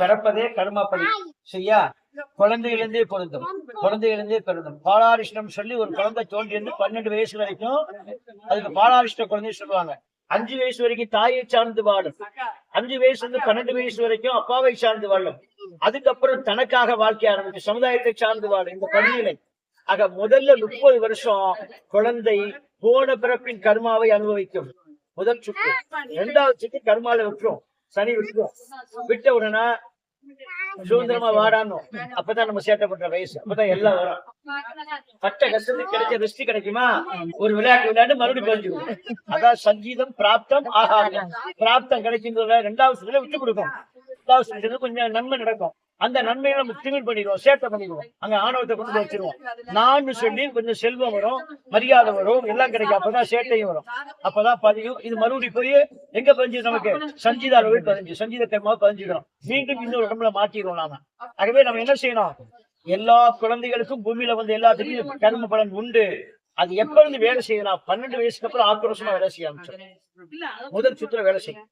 பிறப்பதே கர்மப்படி சரியா? குழந்தையிலிருந்தே பொருந்தும் பாலாரிஷ்டம் சொல்லி ஒரு குழந்தை தோன்றியிருந்து 12 வயசு வரைக்கும் அதுக்கு பாலாரிஷ்ட குழந்தை சொல்லுவாங்க. 5 வயசு வரைக்கும் தாயை சார்ந்து வாழும். 5 வயசுல இருந்து 12 வயசு வரைக்கும் அப்பாவை சார்ந்து வாழும். அதுக்கப்புறம் தனக்காக வாழ்க்கை ஆரம்பிக்கும், சமுதாயத்தை சார்ந்து வாழும் இந்த படிநிலை. ஆக முதல்ல 30 வருஷம் குழந்தை போன பிறப்பின் கர்மாவை அனுபவிக்கும். முதல் சுற்று. 2வது சுற்று கர்மால விட்டுரும், சனி விட்டுரும். விட்ட உடனே சுதந்திரமா வாடான்னு, அப்பதான் நம்ம சேட்டை பண்ற வயசு, அப்பதான் எல்லாம் வரும். பட்ட கஷ்டத்துக்கு கிடைச்ச ரெஸ்ட் கிடைக்குமா? ஒரு விளையாட்டு மறுபடியும் பதிஞ்சுக்கும். அதான் சங்கீதம் பிராப்தம் ஆகாது. பிராப்தம் கிடைக்கின்றத 2வது சுற்றுல விட்டு கொடுக்கும். 2வது சுற்றுல கொஞ்சம் நன்மை நடக்கும். அந்த நன்மையை நம்ம திமிழ் பண்ணிடுவோம், சேட்டை பண்ணிடுவோம், அங்க ஆணவத்தை கொண்டு வச்சிருவோம். நான் சொல்லி கொஞ்சம் செல்வம் வரும், மரியாதை வரும், எல்லாம் கிடைக்கும். அப்பதான் சேட்டையும் வரும், அப்பதான் பதியும். இது மறுபடியும் போய் எங்க பதிஞ்சு நமக்கு சஞ்சீதால போய் பதிஞ்சு, சஞ்சீத கர்மாவை பதிஞ்சுக்கிறோம். மீண்டும் இன்னொரு உடம்புல மாற்றிடுவோம் நாம. ஆகவே நம்ம என்ன செய்யணும்? எல்லா குழந்தைகளுக்கும் பூமியில வந்து எல்லாத்துக்கும் கர்ம பலன் உண்டு. அது எப்ப இருந்து வேலை செய்யலாம்? 12 வயசுக்கு அப்புறம் ஆக்ரோஷமா வேலை செய்ய ஆரம்பிச்சோம். முதல் சுற்றுல வேலை செய்யும்.